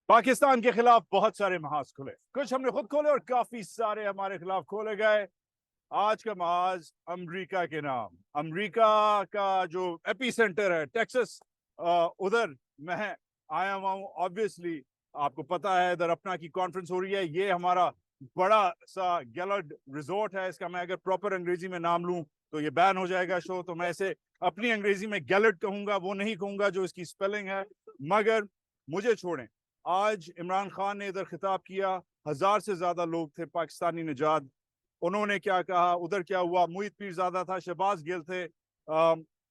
पाकिस्तान के खिलाफ बहुत सारे महाज खुले, कुछ हमने खुद खोले और काफी सारे हमारे खिलाफ खोले गए। आज का महाज अमेरिका के नाम, अमेरिका का जो एपी सेंटर है टेक्सास, उधर मैं आया हुआ हूँ। ऑब्वियसली आपको पता है इधर अपना की कॉन्फ्रेंस हो रही है। ये हमारा बड़ा सा गैलर्ड रिजोर्ट है। इसका मैं अगर प्रॉपर अंग्रेजी में नाम लूं तो ये बैन हो जाएगा शो, तो मैं इसे अपनी अंग्रेजी में गैलर्ड कहूंगा, वो नहीं कहूंगा जो इसकी स्पेलिंग है। मगर मुझे छोड़ें, आज इमरान खान ने इधर खिताब किया, 1000 से ज्यादा लोग थे पाकिस्तानी निजात। उन्होंने क्या कहा, उधर क्या हुआ, मुईद पीरजादा था, शहबाज गिल थे।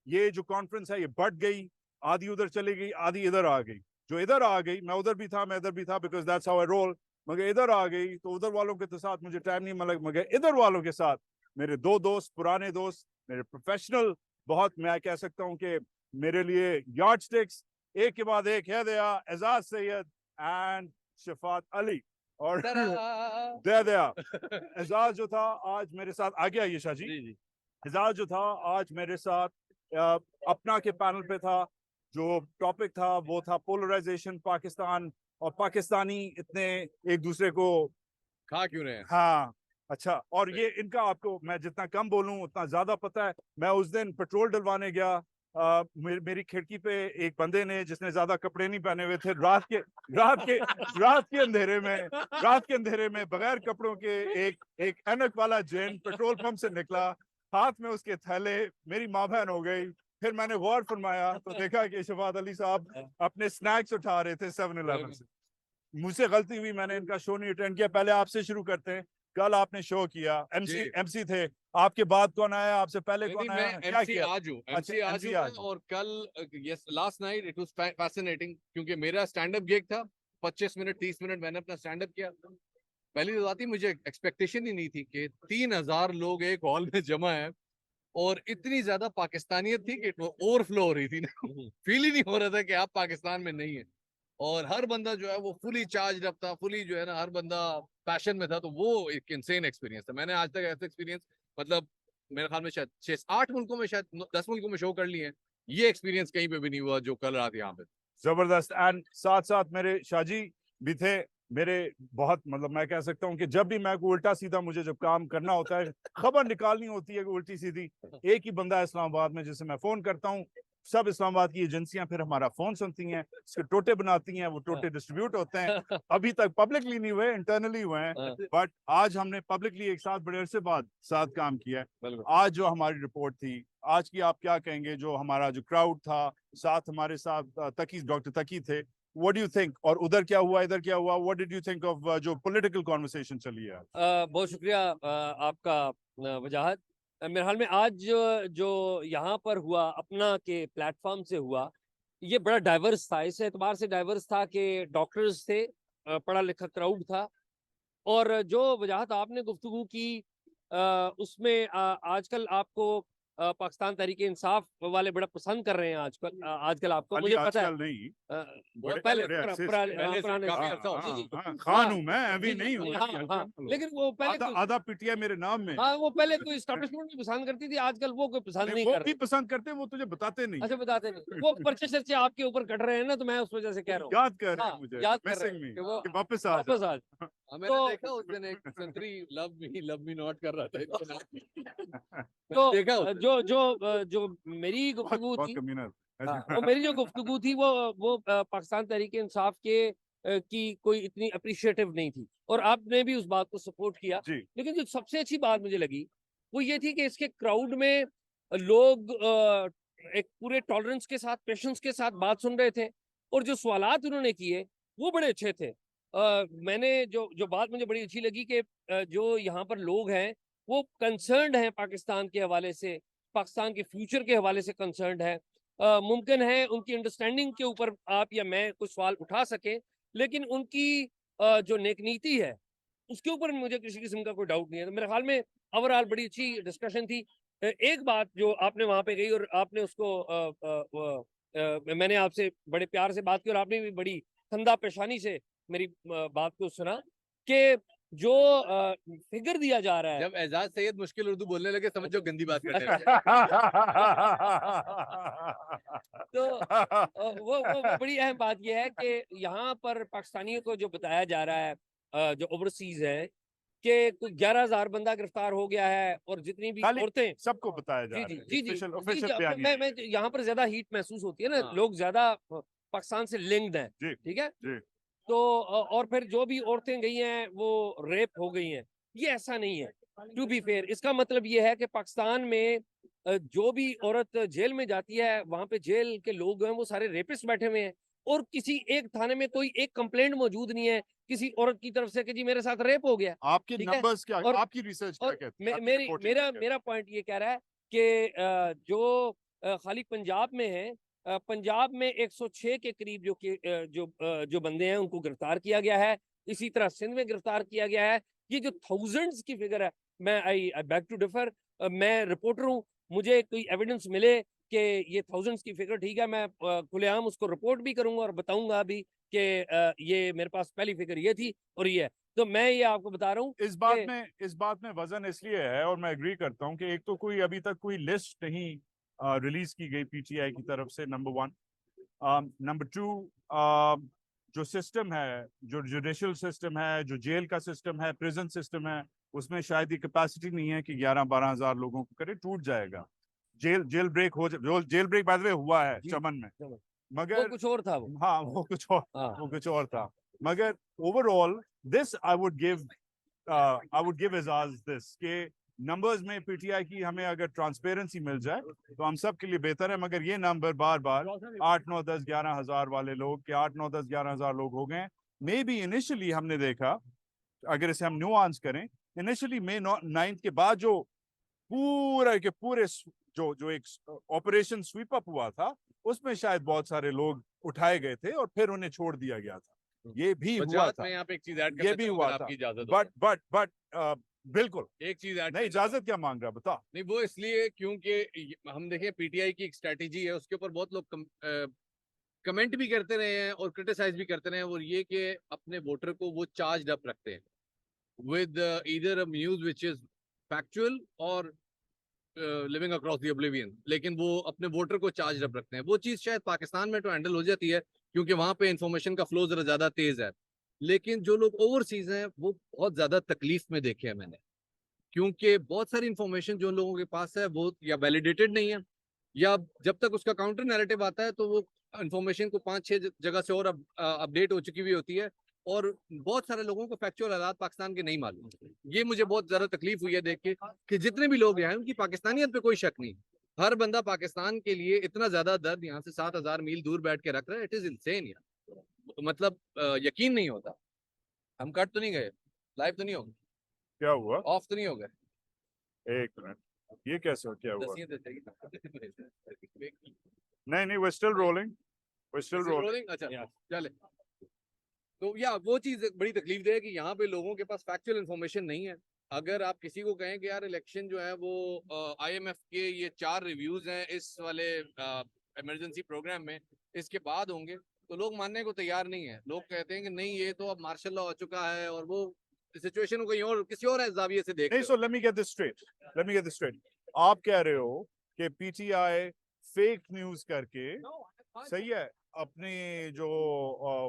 ये जो कॉन्फ्रेंस है ये बढ़ गई, आधी उधर चली गई, आधी इधर आ गई। जो इधर आ गई, मैं उधर भी था, मैं इधर भी था, because that's how I roll. मगर इधर आ गई तो उधर वालों के साथ मुझे टाइम नहीं मिला, मगर इधर वालों के साथ मेरे दो दोस्त, पुराने दोस्त, मेरे प्रोफेशनल, बहुत मैं कह सकता हूँ कि मेरे लिए यार्ड स्टिक्स एक के बाद एक है दिया, एजाज सैयद एंड शफात अली। और दे दिया एजाज जो था आज मेरे साथ आ गया, ये शाह जी। एजाज जो था आज मेरे साथ अपना के पैनल पे था। जो टॉपिक था वो था पोलराइजेशन पाकिस्तान, और पाकिस्तानी इतने एक दूसरे को खा क्यों रहे हैं। हाँ, अच्छा। और ये इनका आपको मैं जितना कम बोलूं उतना ज्यादा पता है। मैं उस दिन पेट्रोल डलवाने गया, मेरी खिड़की पे एक बंदे ने, जिसने ज्यादा कपड़े नहीं पहने हुए थे, रात के अंधेरे में बगैर कपड़ों के एक ऐनक वाला जैन पेट्रोल पंप से निकला, हाथ में उसके थैले। मेरी माँ बहन हो गई। फिर मैंने गौर फरमाया तो देखा कि शफात अली साहब अपने स्नैक्स उठा रहे थे 7-Eleven से। मुझसे गलती हुई, मैंने इनका शो नहीं अटेंड किया। पहले आपसे शुरू करते हैं। कल आपने शो किया, एमसी थे। आपके बाद कौन आया, आपसे पहले कौन आया, क्या MC किया? आज हूँ, अच्छा, MC आज एमसी हूँ आज। और कल yes last night it was fascinating क्योंकि मेरा स्टैंड अप गिग था। 25 मिनट 30 मिनट मैंने अपना स्टैंड अप किया। पहली तो बात ही मुझे एक्सपेक्टेशन ही नहीं थी कि 3000 लोग एक हॉल में जमा है और इतनी ज्यादा पाकिस्तानियत थी कि ओवरफ्लो हो रही थी ना। फील ही नहीं हो रहा था कि आप पाकिस्तान में नहीं है। और हर बंदा जो है वो फुली चार्ज अप था, फुली जो है ना हर बंदा पैशन में था। तो वो एक इंसेन एक्सपीरियंस था। मैंने आज तक ऐसा एक्सपीरियंस मतलब मेरे ख्याल में शायद 6-8 मुल्कों में, शायद 10 मुल्कों में शो कर लिए हैं। ये एक्सपीरियंस कहीं पे भी नहीं हुआ जो कल रात यहाँ पे। जबरदस्त। एंड साथ साथ मेरे शाहजी भी थे। मेरे बहुत मतलब मैं कह सकता हूँ कि जब भी मैं उल्टा सीधा, मुझे जब काम करना होता है, खबर निकालनी होती है उल्टी सीधी, एक ही बंदा है इस्लामाबाद में जिसे मैं फोन करता हूँ। सब इस्लामाबाद की एजेंसियां फिर हमारा फोन सुनती हैं, इसके टोटे बनाती हैं, वो टोटे डिस्ट्रीब्यूट होते हैं। अभी तक पब्लिकली नहीं हुए, इंटरनली हुए हैं, बट आज हमने पब्लिकली एक साथ बड़े अरसे बाद साथ काम किया है। आज जो हमारी रिपोर्ट थी, आज की आप क्या कहेंगे? जो हमारा जो क्राउड था, साथ हमारे साथ तकी, डॉक्टर तकी थे, व्हाट डू यू थिंक? और उधर क्या हुआ, इधर क्या हुआ? What did you think of जो पॉलिटिकल कॉन्वर्सेशन चली है? बहुत शुक्रिया आपका वजाहत। मेरे हाल में आज जो यहाँ पर हुआ अपना के प्लेटफॉर्म से हुआ, ये बड़ा डाइवर्स था। इस एतबार से डाइवर्स था कि डॉक्टर्स थे, पढ़ा लिखा क्राउड था। और जो वजाहत आपने गुफ्तगू की उसमें आजकल आपको पाकिस्तान तहरीक इंसाफ वाले बड़ा पसंद कर रहे हैं आजकल। आजकल आपको मुझे पता है आजकल नहीं, पहले पुराने खान हूं मैं, अभी नहीं हूँ। हाँ, लेकिन वो पहले आधा पिटिया मेरे नाम में। हाँ, वो पहले कोई एस्टेब्लिशमेंट भी पसंद करती थी, आजकल वो कोई पसंद नहीं वो कर भी रहे। पसंद करते, वो तुझे बताते नहीं। अच्छा, बताते नहीं, वो पर्चे सर्चे आपके ऊपर कट रहे हैं ना, तो मैं उस वजह से कह रहा हूँ। याद कर रहे हैं हाँ, मुझे, याद कर रहे मिसिंग मी, हैं कि वो कि वापस आ जा। वापस आज। मैंने देखा उस दिन एक संतरी लव मी नॉट कर रहा था। तो देखा जो मेरी गुफ्तगू बहुत थी, कमीना। वो मेरी जो गुफ्तगू थी वो पाकिस्तान तहरीक इंसाफ के की कोई इतनी अप्रिशिएटिव नहीं थी, और आपने भी उस बात को सपोर्ट किया। जी, लेकिन जो सबसे अच्छी बात मुझे लगी वो ये थी कि इसके क्राउड में लोग एक पूरे टॉलरेंस के साथ, पेशेंस के साथ बात सुन रहे थे, और जो सवालात उन्होंने किए वो बड़े अच्छे थे। मैंने जो बात मुझे बड़ी अच्छी लगी कि जो यहाँ पर लोग हैं वो कंसर्न्ड हैं पाकिस्तान के हवाले से, पाकिस्तान के फ्यूचर के हवाले से कंसर्न्ड है। मुमकिन है उनकी अंडरस्टैंडिंग के ऊपर आप या मैं कुछ सवाल उठा सके, लेकिन उनकी जो नेक नीति है उसके ऊपर मुझे किसी किस्म का कोई डाउट नहीं है। तो मेरे ख्याल में ओवरऑल बड़ी अच्छी डिस्कशन थी। एक बात जो आपने वहां पे कही और आपने उसको मैंने आपसे बड़े प्यार से बात की और आपने भी बड़ी खंदा पेशानी से मेरी बात को सुना कि जो फिगर दिया जा रहा है, जब एजाज सैयद मुश्किल उर्दू बोलने लगे समझो गंदी बात करने लगे। तो वो बड़ी अहम बात यह है कि यहाँ पर पाकिस्तानियों को जो बताया जा रहा है, जो ओवरसीज है, कि कुछ 11,000 बंदा गिरफ्तार हो गया है, और जितनी भी खाली औरतें, सबको बताया जा जी रहा जी है, जी जी ऑफिशियल जी, ऑफिशियल जी, बयान मैं यहाँ पर ज्यादा हीट महसूस होती है ना, हाँ। लोग ज्यादा पाकिस्तान से लिंक्ड हैं, जी ठीक है। जी। तो और फिर जो भी औरतें गई हैं वो रेप हो गई हैं, ये ऐसा नहीं है। टू बी फेयर, इसका मतलब ये है कि पाकिस्तान में जो भी औरत जेल में जाती है, वहां पे जेल के लोग हैं वो सारे रेपिस्ट बैठे हुए हैं, और किसी एक थाने में कोई एक कंप्लेंट मौजूद नहीं है किसी औरत की तरफ से कि जी मेरे साथ रेप हो गया, आपके ठीक है। नंबर्स क्या, और आपकी रिसर्च क्या और कहती है, आपकी मेरी रिपोर्टिंग क्या मेरा कहती मेरा पॉइंट ये कह रहा है कि जो खाली पंजाब में है, पंजाब में 106 के करीब जो बंदे हैं उनको गिरफ्तार किया गया है। इसी तरह सिंध में गिरफ्तार किया गया है। ये जो थाउजेंड्स की फिगर है, मैं आई बैक टू डिफर, मैं रिपोर्टर हूँ, मुझे कोई एविडेंस मिले कि ये थाउजेंड्स की फिगर ठीक है, मैं खुलेआम उसको रिपोर्ट भी करूंगा और बताऊंगा भी कि ये मेरे पास पहली फिगर ये थी और ये है। तो मैं ये आपको बता रहा हूँ है? इस बात में वजन इसलिए है, और मैं एग्री करता हूं कि एक तो कोई अभी तक कोई लिस्ट नहीं रिलीज की गई पीटीआई की तरफ से, नंबर वन। नंबर टू, जो सिस्टम है, जो जुडिशियल सिस्टम है, जो जेल का सिस्टम है, प्रिजन सिस्टम है, उसमें शायद ये कैपेसिटी नहीं है कि 11-12 हजार लोगों को करे, टूट जाएगा। Jail break jail break by the way हुआ है जी, चमन में, वो मगर कुछ और था वो। हाँ वो हाँ, कुछ और था। मगर overall this I would give Ejaz this के नंबर्स में पीटीआई की हमें अगर ट्रांसपेरेंसी मिल जाए तो हम सब के लिए बेहतर है। मगर ये नंबर बार बार 8, 9, 10, 11 हजार वाले लोग के 8, 9, 10, 11 हजार लोग हो गए। मे बी इनिशियली हमने देखा, अगर इसे हम न्यूआंस करें, इनिशियली May 9 के बाद जो पूरे के पूरे जो जो एक ऑपरेशन स्वीप अप हुआ था, उसमें शायद बहुत सारे लोग उठाए गए थे और फिर उन्हें छोड़ दिया गया था। ये भी हुआ वजाहत था, में यहाँ पे एक चीज ऐड कर ये सकता भी हूँ, हुआ अगर था। आपकी इजाजत हो बट बिल्कुल तो। एक चीज ऐड नहीं, इजाजत क्या मांग रहा, बता। नहीं, वो इसलिए क्योंकि हम देखें पीटीआई की एक स्ट्रेटेजी है, उसके ऊपर बहुत लोग कमेंट भी करते रहे हैं और क्रिटिसाइज भी करते रहे हैं, और ये कि अपने वोटर को वो चार्ज अप रखते हैं with either a news which is factual और लिविंग अक्रॉस द ओब्लिवियन, लेकिन वो अपने वोटर को चार्ज अप रखते हैं। वो चीज शायद पाकिस्तान में तो हैंडल हो जाती है क्योंकि वहां पे इंफॉर्मेशन का फ्लो जरा ज्यादा तेज है, लेकिन जो लोग ओवरसीज हैं वो बहुत ज्यादा तकलीफ में देखे हैं मैंने, क्योंकि बहुत सारी इंफॉर्मेशन जो लोगों के पास है वो या वैलिडेटेड नहीं है, या जब तक उसका काउंटर नैरेटिव आता है तो वो इंफॉर्मेशन को 5-6 जगह से और अपडेट हो चुकी हुई होती है, और बहुत सारे लोगों को फैक्चुअल हालात पाकिस्तान के नहीं मालूम। ये मुझे बहुत ज्यादा तकलीफ हुई है देख के कि जितने भी लोग हैं उनकी पाकिस्तानियत पे कोई शक नहीं, हर बंदा पाकिस्तान के लिए इतना ज्यादा दर्द यहाँ से 7,000 मील दूर बैठ के रख रहा है। इट इज इंसेन यार, मतलब यकीन नहीं होता। हम कट तो नहीं गए, लाइव तो नहीं हो गए, क्या हुआ? ऑफ तो नहीं हो गए? एक मिनट, ये कैसे क्या हुआ? दसिए तो चाहिए। नहीं नहीं, we're still rolling। रोलिंग, अच्छा चले। तो या वो चीज बड़ी तकलीफ दे है कि यहाँ पे लोगों के पास फैक्चुअल इन्फॉर्मेशन नहीं है। अगर आप किसी को कहें कि यार इलेक्शन जो है वो आईएमएफ के ये 4 रिव्यूज हैं इस वाले इमरजेंसी प्रोग्राम में, इसके बाद होंगे, तो लोग मानने को तैयार नहीं है। लोग कहते हैं कि नहीं ये तो अब मार्शल लॉ हो चुका है और वो सिचुएशन को कहीं और किसी और जाविये से देख नहीं, रहे so let me get this straight। आप कह रहे हो कि पीटीआई फेक न्यूज करके, सही है, अपने जो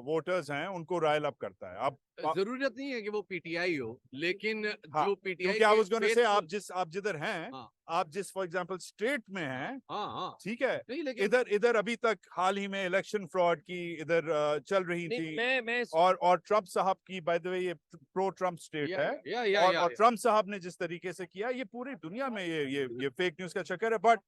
वोटर्स हैं उनको रायल अप करता है। अब हो। जरूरत नहीं है कि वो पीटीआई हो, लेकिन हाँ, जो पीटीआई क्योंकि आई वाज गोना से आप जिधर हैं, हाँ आप जिस फॉर एग्जांपल स्टेट में हैं, हाँ हाँ ठीक है, नहीं, लेकिन इधर अभी तक हाल ही में इलेक्शन फ्रॉड की इधर चल रही नहीं, थी, मैं और ट्रम्प साहब की, बाय द वे ये प्रो ट्रम्प स्टेट है, और ट्रम्प साहब ने जिस तरीके से किया, ये पूरी दुनिया में ये फेक न्यूज का चक्कर है। बट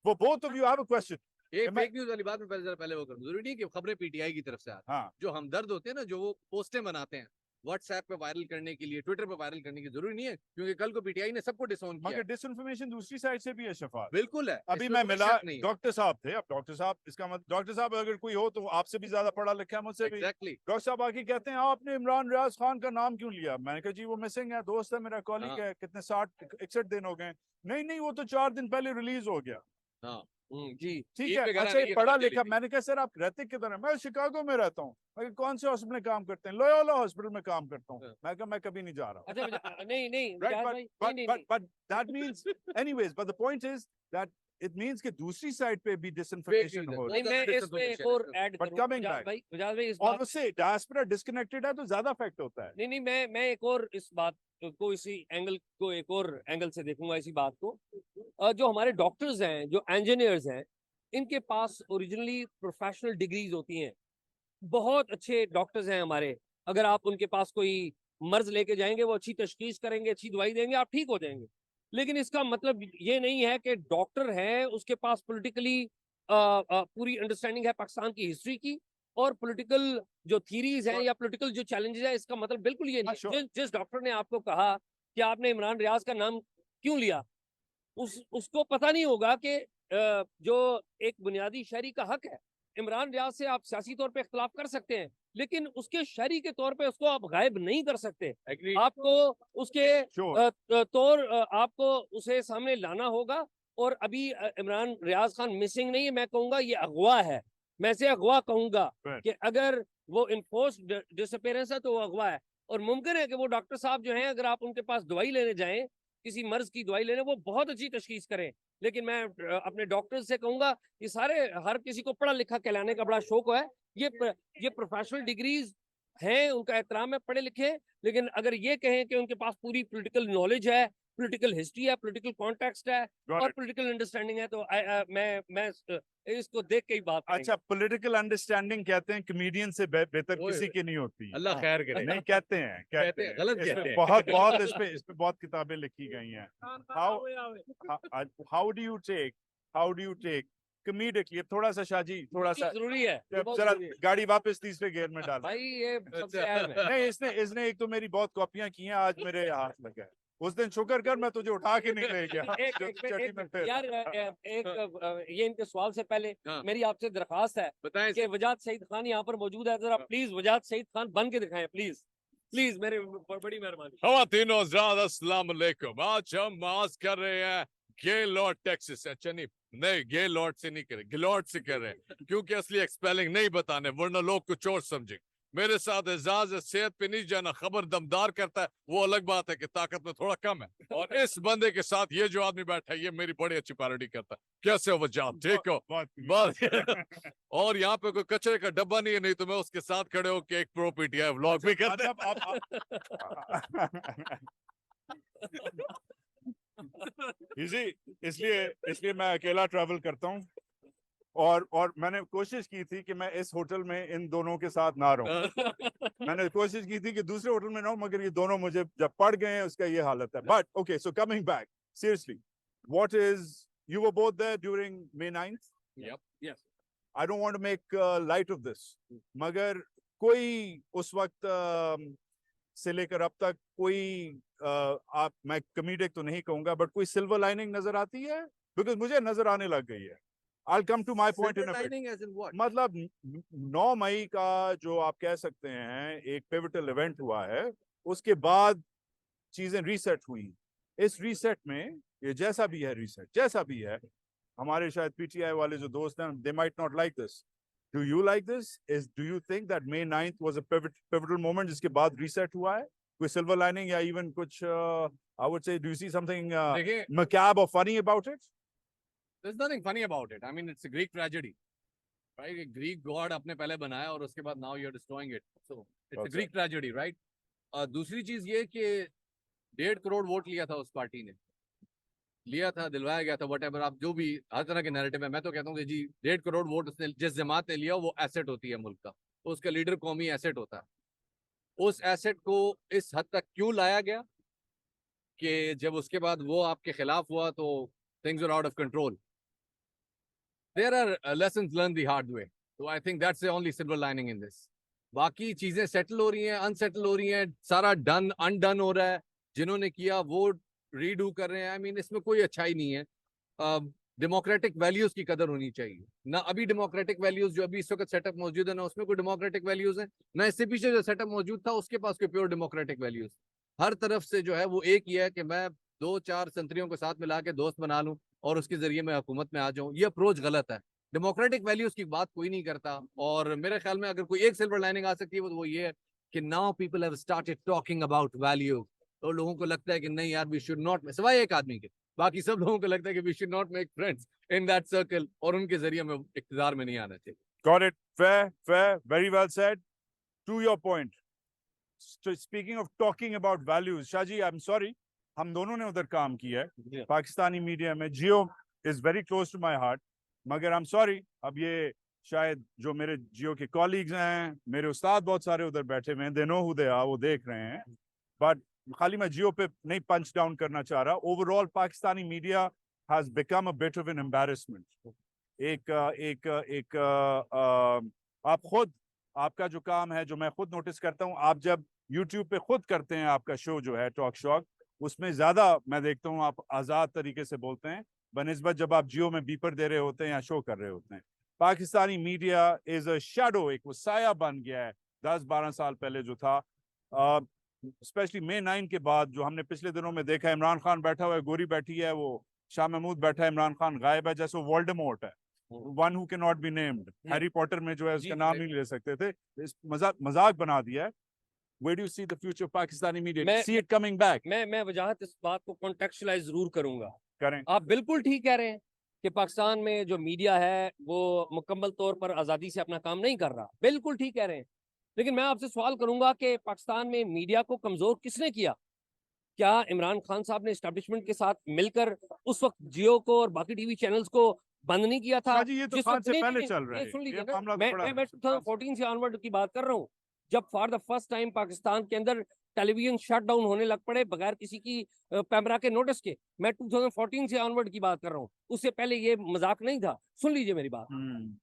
वो both of you have a question. एक फेक न्यूज वाली बात में पहले वो करूं, जरूरी नहीं कि खबरें पीटीआई की तरफ से आती हैं। हाँ, जो हमदर्द होते हैं ना, जो वो पोस्टें बनाते हैं व्हाट्सएप पे वायरल करने के लिए, ट्विटर पे वायरल करने की, जरूरी नहीं है, क्योंकि कल को पीटीआई ने सबको डिसोन किया मगर डिसइंफॉर्मेशन दूसरी साइड से भी है शफात। बिल्कुल है। अभी इसमें मैं कोई मिला, शक नहीं है। डॉक्टर साहब थे, अब डॉक्टर साहब, इसका मतलब डॉक्टर साहब अगर कोई हो तो आपसे भी ज्यादा पढ़ा लिखा है, मुझसे भी। एग्जैक्टली डॉक्टर साहब आके कहते हैं आपने इमरान रियाज खान का नाम क्यों लिया? मैंने कहा जी वो मिसिंग है, दोस्त है मेरा, कॉलीग हाँ है, कितने 60-61 दिन हो गए। नहीं नहीं, वो तो 4 दिन पहले रिलीज हो गया। हाँ जी ठीक ईद है। वगैरह अच्छा, नहीं ये है, पढ़ा खर्चे लिखा, लेके। मैंने कहा सर आप रहते किधर हैं? मैं शिकागो में रहता हूँ। मैं कहा, कौन से हॉस्पिटल में काम करते हैं? लोयोला हॉस्पिटल में काम करता हूँ। हाँ। मैं कहा मैं कभी नहीं जा रहा हूँ। अच्छा नहीं नहीं Right, मिजाज but भाई, नहीं but नहीं but नहीं, but that means, anyways. But the point is that it means कि दूसरी साइड पे भी Fake disinformation news है, हो नहीं रही बहुत है। मैं ज्यादा इसमें एक disinformation है और इसमें। ऐड But करूंगा coming back, मिजाज भाई इस और बात, उससे डायस्पोरा डिस्कनेक्टेड है तो ज्यादा इफेक्ट होता है। नहीं मैं एक और इस बात को, इसी एंगल को एक और एंगल से देखूंगा इसी बात को। जो हमारे डॉक्टर्स हैं, जो इंजीनियर्स हैं, इनके पास ओरिजिनली प्रोफेशनल डिग्रीज होती हैं। बहुत अच्छे डॉक्टर्स हैं हमारे। अगर आप उनके पास कोई मर्ज लेके जाएंगे, वो अच्छी तशखीस करेंगे, अच्छी दवाई देंगे, आप ठीक हो जाएंगे। लेकिन इसका मतलब ये नहीं है कि डॉक्टर है उसके पास पॉलिटिकली पूरी अंडरस्टैंडिंग है पाकिस्तान की हिस्ट्री की, और पॉलिटिकल जो थीरीज हैं या पॉलिटिकल जो चैलेंजेस हैं, इसका मतलब बिल्कुल ये नहीं है। जिस डॉक्टर ने आपको कहा कि आपने इमरान रियाज का नाम क्यों लिया, उसको पता नहीं होगा कि जो एक बुनियादी शहरी का हक है, इमरान रियाज से आप सियासी तौर पे इख्तलाफ कर सकते हैं, लेकिन उसके शहरी के तौर पे उसको आप गायब नहीं कर सकते। Agree. आपको उसके Sure. आपको उसे सामने लाना होगा। और अभी इमरान रियाज खान मिसिंग नहीं है, मैं कहूंगा ये अगवा है। मैं से अगवा कहूंगा Right. कि अगर वो इन्फोर्स डिसअपेरेंस है तो वो अगवा है। और मुमकिन है कि वो डॉक्टर साहब जो हैं, अगर आप उनके पास दवाई लेने जाएं, किसी मर्ज की दवाई लेने, वो बहुत अच्छी तशखीस करें। लेकिन मैं अपने डॉक्टर से कहूंगा, ये सारे, हर किसी को पढ़ा लिखा कहलाने का बड़ा शौक है। ये प्रोफेशनल डिग्रीज हैं, उनका एहतराम है, पढ़े लिखे, लेकिन अगर ये कहें कि उनके पास पूरी पॉलिटिकल नॉलेज है, पॉलिटिकल हिस्ट्री है, पॉलिटिकल कॉन्टेक्स्ट है Got और it. पॉलिटिकल अंडरस्टैंडिंग है, तो मैं इसको देख के ही बात करेंगे। अच्छा, पॉलिटिकल अंडरस्टैंडिंग कहते हैं कमेडियन से बेहतर ओए, किसी की नहीं होती। अल्लाह खैर करे। नहीं, कहते हैं कहते हैं, गलत इस पे कहते हैं। बहुत बहुत इस पे बहुत किताबें लिखी गई हैं। How do you take comedically? थोड़ा सा शाजी, थोड़ा सा जरूरी है, ये बहुत जरा जरूरी है। गाड़ी वापस तीसरे गियर में डाल। भाई ये सबसे अच्छा। अहम है। नहीं, इसने इसने एक तो मेरी बहुत कॉपियां की हैं, आज मेरे हाथ लगा है। उस दिन शुक्र कर मैं तुझे उठा के नहीं ले गया। ये इनके सवाल से पहले हाँ। मेरी आपसे दरखास्त है बताएं कि वजाद सईद खान यहाँ पर मौजूद है, जरा प्लीज वजाद सईद खान बन के दिखाएं, प्लीज प्लीज, मेरे बड़ी मेहरबानी। खवातीनो हज़रात, अस्सलाम वालेकुम। आज हम बात कर रहे हैं गेलॉर्ड टेक्सास से। अच्छा नहीं गेलॉर्ड से नहीं कर रहे, गिलॉर्ड से कर रहे हैं, क्योंकि असली स्पेलिंग नहीं बताने, वरना लोग कुछ और समझेंगे। मेरे साथ एजाज है, सेहत पे नहीं जाना, खबर दमदार करता है, वो अलग बात है कि ताकत में थोड़ा कम है। और इस बंदे के साथ ये जो आदमी बैठा है, ये मेरी बड़ी अच्छी पैरोडी करता है। कैसे हो वजाद? ठीक हो? बस और यहाँ पे कोई कचरे का डब्बा नहीं है, नहीं तो मैं उसके साथ खड़े होकर एक प्रो पीटीआई व्लॉग भी करता। इसलिए मैं अकेला ट्रैवल करता हूँ। और मैंने कोशिश की थी कि मैं इस होटल में इन दोनों के साथ ना रहूं। मैंने कोशिश की थी कि दूसरे होटल में ना हूं, मगर ये दोनों मुझे जब पड़ गए हैं, उसका ये हालत है। But okay, so coming back seriously, what is, you were both there during May 9th? Yep. Yes. I don't want to make light of this, मगर कोई उस वक्त से लेकर अब तक कोई आप, मैं कमेडिक तो नहीं कहूंगा, बट कोई सिल्वर लाइनिंग नजर आती है? बिकॉज मुझे नजर आने लग गई है। I'll come to my point in a bit. Lining as in what? मतलब 9 मई का जो आप कह सकते हैं एक पिवटल इवेंट हुआ है, उसके बाद चीजें रीसेट हुई। इस रीसेट में ये जैसा भी है, रीसेट जैसा भी है, हमारे शायद पीटीआई वाले जो दोस्त हैं, they might not like this. Do you like this? Do you think that May 9th was a pivotal moment जिसके बाद रीसेट हुआ है? कोई silver lining या even कुछ I would say, do you see something देखिए, macabre or funny about it? there's nothing funny about it. I mean, it's a Greek tragedy, right? A Greek god आपने पहले बनाया और उसके बाद now you're destroying it. So it's a Okay. Greek tragedy, right? दूसरी चीज ये कि 1.5 करोड़ वोट लिया था उस पार्टी ने, लिया था, दिलवाया गया था, whatever, आप जो भी हर तरह के नैरेटिव है, मैं तो कहता हूँ कि जी 1.5 करोड़ वोट उसने, जिस जमात ने लिया, वो एसेट होती है मुल्क का, तो उसका लीडर कौमी एसेट होता है। उस एसेट को इस हद तक क्यों लाया गया कि जब उसके बाद वो आपके खिलाफ हुआ तो things were out of control. There are lessons learned the hard way. So I think that's the only silver lining in this. बाकी चीजें सेटल हो रही हैं, अनसेटल हो रही हैं, सारा डन अनडन हो रहा है, जिन्होंने किया वो रीडू कर रहे हैं। आई मीन इसमें कोई अच्छाई नहीं है। डेमोक्रेटिक वैल्यूज की कदर होनी चाहिए ना। अभी डेमोक्रेटिक वैल्यूज जो अभी इस वक्त सेटअप मौजूद है ना, उसमें कोई डेमोक्रेटिक वैल्यूज है ना। इससे पीछे जो सेटअप मौजूद था उसके पास कोई प्योर डेमोक्रेटिक वैल्यूज, हर तरफ से जो है वो एक ही है कि मैं 2-4 संतरियों को साथ मिला के दोस्त बना लूं और उसके जरिए मैं हुकूमत में आ जाऊं, ये अप्रोच गलत है। डेमोक्रेटिक वैल्यूज की बात कोई नहीं करता। और मेरे ख्याल में अगर कोई एक सिल्वर लाइनिंग आ सकती है वो ये है कि now people have started talking about values. तो लोगों को लगता है कि नहीं यार, वी शुड नॉट, सिवाय एक आदमी के, बाकी सब लोगों को लगता है कि we should not make friends in that circle, और उनके जरिए में इक़्तिदार में नहीं आना चाहिए। Got it. Fair. Very well said. To your point. So speaking of talking about values, Shaji, I'm sorry, हम दोनों ने उधर काम किया है पाकिस्तानी मीडिया में. जियो is very close to my heart. मगर I'm sorry, अब ये शायद जो मेरे जियो के कॉलीग्स हैं, मेरे उस्ताद बहुत सारे उधर बैठे हुए हैं, they know who they are, वो देख रहे हैं. But खाली मैं जियो पे नहीं पंच डाउन करना चाह रहा. Overall Pakistani media has become a bit of an embarrassment. आप खुद, आपका जो काम है, जो मैं खुद नोटिस करता हूँ, आप जब YouTube पे खुद करते हैं आपका शो जो है टॉक शॉक, उसमें ज्यादा मैं देखता हूँ आप आजाद तरीके से बोलते हैं बनिस्बत जब आप जियो में बीपर दे रहे होते हैं या शो कर रहे होते हैं. Pakistani media is a shadow, एक वो साया बन गया है 10-12 साल पहले जो था. स्पेशली May 9 के बाद जो हमने पिछले दिनों में देखा, इमरान खान बैठा हुआ है, गोरी बैठी है, वो शाह महमूद बैठा है, इमरान खान गायब है, जैसे वोल्डेमॉर्ट है, one who can not be named. Harry Potter में जो है उसका नाम नहीं ले सकते थे. इस मजाक बना दिया है. Where do you see the future of Pakistani media? Do you see it coming back? मैं वजाहत इस बात को कॉन्टेक्चुअलाइज जरूर करूंगा. करें. आप बिल्कुल ठीक कह रहे हैं कि पाकिस्तान में जो मीडिया है वो मुकम्मल तौर पर आज़ादी से अपना काम नहीं कर रहा. बिल्कुल ठीक कह रहे हैं. लेकिन मैं आपसे सवाल करूंगा कि पाकिस्तान में मीडिया को कमजोर किसने किया? क्या इमरान खान साहब ने एस्टेब्लिशमेंट के साथ मिलकर उस वक्त जियो को और बाकी टीवी चैनल्स को बंद नहीं किया था? जी, ये तो खान से पहले चल रहा है. सुन लीजिए ये ना, मामला मैं तो बड़ा 2014 से ऑनवर्ड की बात कर रहा हूँ, जब for the first time Pakistan के अंदर टेलीविजन शट डाउन होने लग पड़े बगैर किसी की पैमरा के नोटिस के. मैं 2014 से ऑनवर्ड की बात कर रहा हूँ, उससे पहले ये मजाक नहीं था. सुन लीजिए मेरी बात.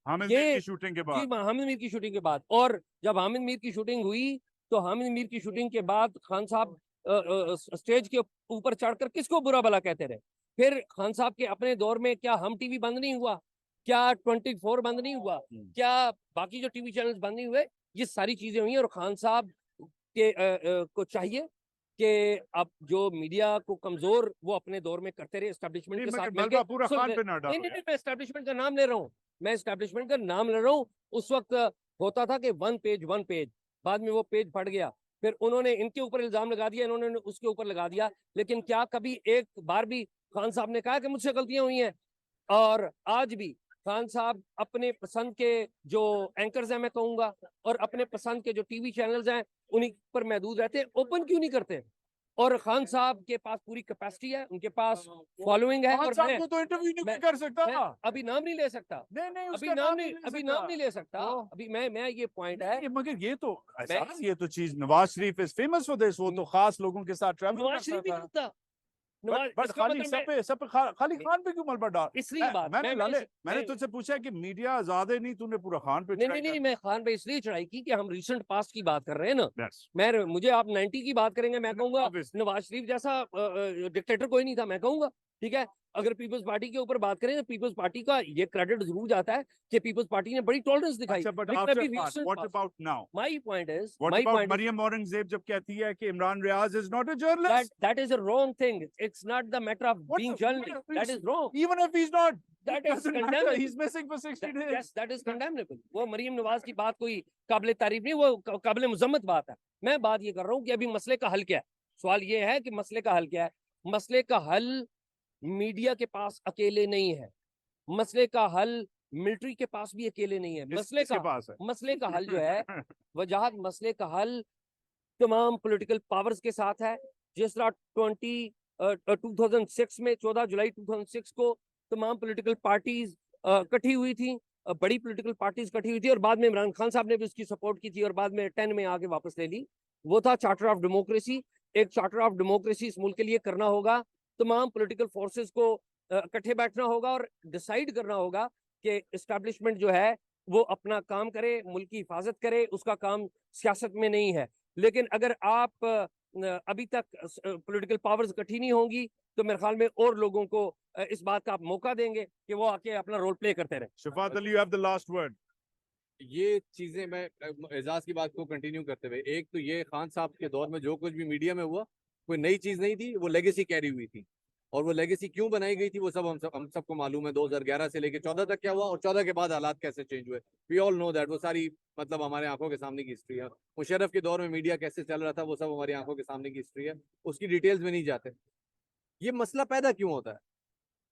हामिद मीर की शूटिंग के बाद, हामिद मीर की शूटिंग के बाद, और जब हामिद मीर की शूटिंग हुई तो हामिद मीर की शूटिंग के बाद खान साहब स्टेज के ऊपर चढ़कर किसको बुरा भला कहते रहे. फिर खान साहब के अपने दौर में क्या हम टीवी बंद नहीं हुआ? क्या 24 बंद नहीं हुआ? क्या बाकी जो टीवी चैनल्स बंद नहीं हुए? ये सारी चीजें हुई. और खान साहब के को चाहिए कि अब जो मीडिया को कमजोर वो अपने दौर में करते रहे एस्टेब्लिशमेंट के साथ मिलकर. पूरा खान पे ना डालो. नहीं, मैं एस्टेब्लिशमेंट का नाम ले रहा हूँ, मैं एस्टेब्लिशमेंट का नाम ले रहा हूँ. उस वक्त होता था कि वन पेज, बाद में वो पेज फट गया, फिर उन्होंने इनके ऊपर इल्जाम लगा दिया, इन्होंने उसके ऊपर लगा दिया. लेकिन क्या कभी एक बार भी खान साहब ने कहा कि मुझसे गलतियां हुई हैं? और आज भी खान साहब अपने पसंद के जो एंकर्स हैं मैं कहूंगा, और अपने पसंद के जो टीवी चैनल्स हैं उन्हीं पर महदूद रहते हैं. ओपन क्यों नहीं करते? और खान साहब के पास पूरी कैपेसिटी है, उनके पास फॉलोइंग है. और मैं तो इंटरव्यू नहीं कर सकता. अभी नाम नहीं ले सकता. नहीं, अभी नाम नहीं ले सकता. अभी मैं ये पॉइंट है. मगर ये तो चीज, Nawaz Sharif is famous for this. वो तो खास लोगों के साथ ट्रैवल नवाज शरीफ भी करता. बट खाली सब पे खाली खान पे क्यों मलबा डाल? इसलिए बात मैंने तुझसे पूछा कि मीडिया आजाद है, नहीं तूने पूरा खान पे. नहीं, मैं खान पे इसलिए चढ़ाई की कि हम रिसेंट पास्ट की बात कर रहे हैं ना. मुझे आप 90 की बात करेंगे, मैं कहूंगा नवाज शरीफ जैसा डिक्टेटर कोई नहीं था, मैं कहूंगा. ठीक है, अगर पीपल्स पार्टी के ऊपर बात करें तो पीपल्स पार्टी का ये क्रेडिट जरूर जाता है कि पीपल्स पार्टी ने बड़ी टॉलरेंस दिखाई. What about now? My point is, Maryam Aurangzeb जब कहती है कि Imran Riaz is not a journalist? That is a wrong thing. It's not the matter of being journalist. That is wrong. Even if he's not, that is condemnable. He's missing for 60 days. Yes, that is condemnable. वो मरियम नवाज की बात कोई काबिल तारीफ नहीं, वो काबिल मुजम्मत बात है. मैं बात ये कर रहा हूँ कि अभी मसले का हल क्या है. सवाल ये है कि मसले का हल क्या है. मसले का हल मीडिया के पास अकेले नहीं है. मसले का हल मिलिट्री के पास भी अकेले नहीं है. मसले का हल जो है वजाहत, मसले का हल तमाम पॉलिटिकल पावर्स के साथ है. जिस तरह 2006 में 14 जुलाई 2006 को तमाम पॉलिटिकल पार्टीज इकट्ठी हुई थी, बड़ी पॉलिटिकल पार्टीज इकट्ठी हुई थी, और बाद में इमरान खान साहब ने भी उसकी सपोर्ट की थी और बाद में 10 में आके वापस ले ली. वो था चार्टर ऑफ डेमोक्रेसी. एक चार्टर ऑफ डेमोक्रेसी इस मुल्क के लिए करना होगा. तमाम पॉलिटिकल फोर्सेस को इकट्ठे बैठना होगा और डिसाइड करना होगा कि एस्टेब्लिशमेंट जो है वो अपना काम करे, मुल्क की हिफाजत करे. उसका काम सियासत में नहीं है. लेकिन अगर आप अभी तक पॉलिटिकल पावर्स इकट्ठी नहीं होंगी तो मेरे ख्याल में और लोगों को इस बात का आप मौका देंगे कि वो आके अपना रोल प्ले करते रहे. Shafat Ali, you have the last word. ये चीजें मैं एजाज की बात को कंटिन्यू करते हुए, एक तो ये खान साहब के दौर में जो कुछ भी मीडिया में हुआ कोई नई चीज नहीं थी, वो लेगेसी कैरी हुई थी. और वो लेगेसी क्यों बनाई गई थी वो सब हम सबको मालूम है। 2011 से लेके 14 तक क्या हुआ और 14 के बाद हालात कैसे चेंज हुए, वी ऑल नो दैट। वो सारी मतलब हमारे आंखों के सामने की हिस्ट्री है। मुशर्रफ के दौर में मीडिया कैसे चल रहा था वो सब हमारी आंखों के सामने की हिस्ट्री है, उसकी डिटेल्स में नहीं जाते। ये मसला पैदा क्यों होता है?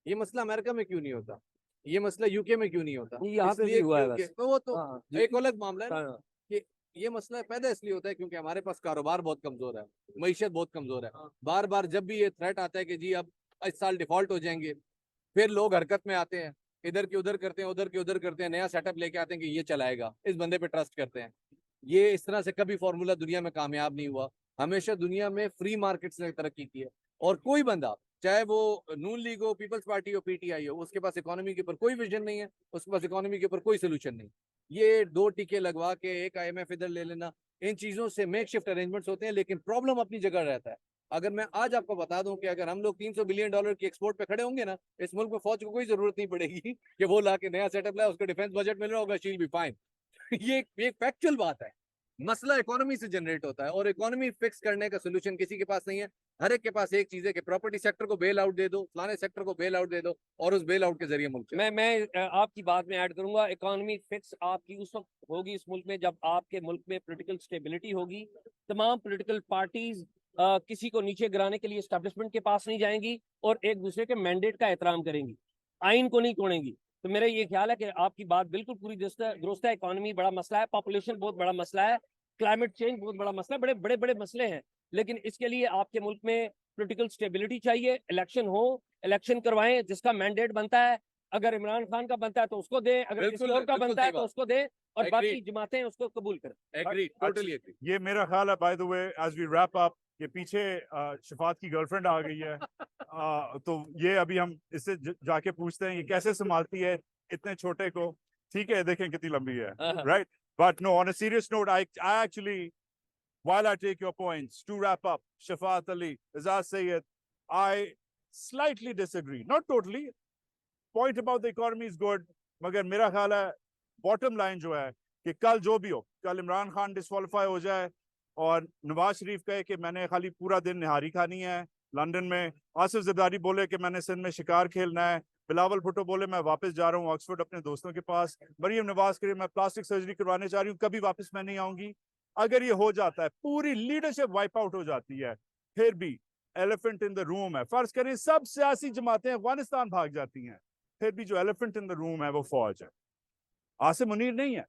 ये मसला अमेरिका में क्यों नहीं होता? ये मसला यूके में क्यों नहीं होता? ये यहाँ पे भी इसलिए हुआ है क्योंकि वैसे। तो वो तो हाँ, एक अलग मामला है ना हाँ, कि ये मसला पैदा इसलिए होता है क्योंकि हमारे पास कारोबार बहुत कमजोर है, मईशत बहुत कमजोर है। बार बार जब भी ये थ्रेट आता है कि जी अब इस साल डिफॉल्ट हो जाएंगे, फिर लोग हरकत में आते हैं, इधर के उधर करते हैं, उधर के उधर करते हैं, नया सेटअप लेके आते हैं कि ये चलाएगा, इस बंदे पे ट्रस्ट करते हैं। ये इस तरह से कभी फॉर्मूला दुनिया में कामयाब नहीं हुआ। हमेशा दुनिया में फ्री मार्केट्स ने तरक्की की है, और कोई बंदा चाहे वो नून लीग हो, पीपल्स पार्टी हो, पीटीआई हो, उसके पास इकोनॉमी के ऊपर कोई विजन नहीं है, उसके पास इकोनॉमी के ऊपर कोई सोल्यूशन नहीं। ये दो टीके लगवा के एक आईएमएफ इधर ले लेना, इन चीजों से मेक शिफ्ट अरेंजमेंट्स होते हैं, लेकिन प्रॉब्लम अपनी जगह रहता है। अगर मैं आज आपको बता दूं कि अगर हम लोग $300 बिलियन की एक्सपोर्ट पे खड़े होंगे ना, इस मुल्क में फौज को कोई जरूरत नहीं पड़ेगी कि वो ला के नया सेटअप लाए, उसको डिफेंस बजट मिल रहा होगा, शील बी फाइन। ये फैक्चुअल बात है। मसला इकोनॉमी से जनरेट होता है, और इकोनॉमी फिक्स करने का सोल्यूशन किसी के पास नहीं है। हर एक के पास एक चीज है कि प्रॉपर्टी सेक्टर को बेल आउट दे दो, फलाने सेक्टर को बेल आउट दे दो, और उस बेल आउट के जरिए मुल्क चले। मैं आपकी बात में ऐड करूंगा, इकोनॉमी फिक्स आपकी उस वक्त होगी इस मुल्क में जब आपके मुल्क में पॉलिटिकल स्टेबिलिटी होगी। तमाम पॉलिटिकल पार्टीज किसी को नीचे गिराने के लिए एस्टेब्लिशमेंट के पास नहीं जाएंगी और एक दूसरे के मैंडेट का एहतराम करेंगी, आइन को नहीं तोड़ेंगी। तो मेरा ये ख्याल है कि आपकी बात बिल्कुल पूरी दुरुस्त है। इकोनॉमी बड़ा मसला है, पॉपुलेशन बहुत बड़ा मसला है, क्लाइमेट चेंज बहुत बड़ा मसला है, बड़े बड़े बड़े मसले हैं। लेकिन इसके लिए आपके मुल्क में पॉलिटिकल स्टेबिलिटी चाहिए, इलेक्शन हो, इलेक्शन करवाएं, जिसका मैंडेट बनता है। अगर इमरान खान का बनता है तो उसको दें, अगर किसी और का बनता है तो उसको दें, और बाकी जमातें उसको कबूल करें। Agree, totally agree. ये मेरा ख्याल है, by the way, as we wrap up, ये पीछे शफात की गर्लफ्रेंड आ गई है। तो ये अभी हम इससे जाके पूछते हैं ये कैसे संभालती है इतने छोटे को। ठीक है, देखें कितनी लंबी है, right? But no, on a serious note, I actually, while I take your points, to wrap up, Shafat Ali, Azaz Sayed, I slightly disagree. Not totally. Point about the economy is good. मगर मेरा ख्याल है bottom line जो है कि कल जो भी हो, कल इमरान खान डिस्क्वालीफाई हो जाए और नवाज शरीफ कहे कि मैंने खाली पूरा दिन निहारी खानी है लंदन में, आसिफ जरदारी बोले कि मैंने सिंध में शिकार खेलना है, बिलावल भुट्टो बोले मैं वापस जा रहा हूँ ऑक्सफोर्ड अपने दोस्तों के पास, मरियम नवाज करे मैं प्लास्टिक सर्जरी करवाने जा रही हूँ, कभी वापस मैं नहीं आऊंगी। अगर ये हो जाता है, पूरी लीडरशिप वाइप आउट हो जाती है, फिर भी एलिफेंट इन द रूम है। फर्ज करें सब सियासी जमातें अफगानिस्तान भाग जाती हैं, फिर भी जो एलिफेंट इन द रूम है वो फौज है। आसिम मुनीर नहीं है,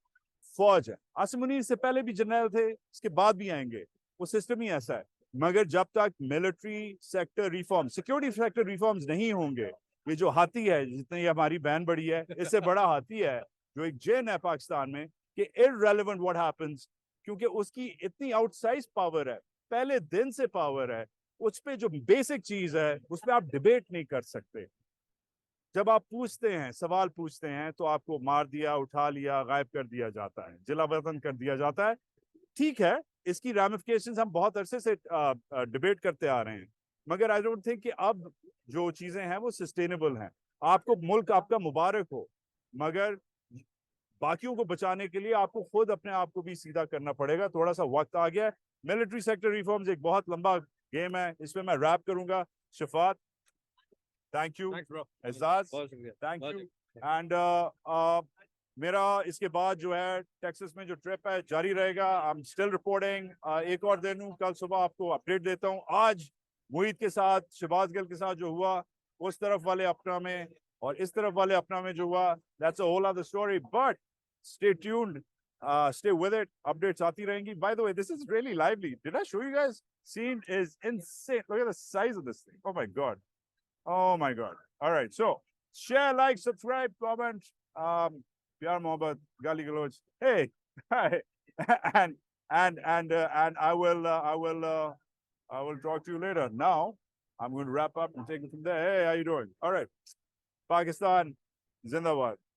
फौज है। आसिम मुनीर से पहले भी जनरल थे, इसके बाद भी आएंगे, वो सिस्टम ही ऐसा है। मगर जब तक military sector reform, security sector reforms नहीं होंगे, ये जो हाथी है, जितनी हमारी बहन बड़ी है, इससे बड़ा हाथी है जो एक जिन है पाकिस्तान में, कि इररिलेवेंट व्हाट हैपेंस, क्योंकि उसकी इतनी आउटसाइज पावर है, पहले दिन से पावर है, उस पर जो बेसिक चीज है उस पर आप डिबेट नहीं कर सकते। जब आप पूछते हैं, सवाल पूछते हैं, तो आपको मार दिया, उठा लिया, गायब कर दिया जाता है, जिला वतन कर दिया जाता है। ठीक है, इसकी रामिफिकेशंस हम बहुत अरसे से डिबेट करते आ रहे हैं, मगर आई डोंट थिंक कि अब जो चीजें हैं वो सस्टेनेबल हैं। आपको मुल्क आपका मुबारक हो, मगर बाकियों को बचाने के लिए आपको खुद अपने आप को भी सीधा करना पड़ेगा। थोड़ा सा वक्त आ गया है। मिलिट्री सेक्टर रिफॉर्म्स एक बहुत लंबा गेम है, इसमें मैं रैप करूंगा। Shafat, thank you. Ejaz, thank you. And मेरा इसके बाद जो है टेक्सास में जो ट्रिप है जारी रहेगा। I am still reporting. एक और दिन हूँ, कल सुबह आपको अपडेट देता हूँ। आज मुईद के साथ, शहबाज गिल के साथ जो हुआ उस तरफ वाले अपना में और इस तरफ वाले अपना में जो हुआ, that's a whole other story, but stay tuned, stay with it, updates आती रहेंगी। By the way, this is really lively. Did I show you guys? Scene is insane. Look at the size of this thing. Oh my god, oh my god. All right, so share, like, subscribe, comment, pyar mohabbat, gali galoj, hey, hi. And I will talk to you later. Now I'm going to wrap up and take it from there. Hey, how you doing? All right, Pakistan Zindabad.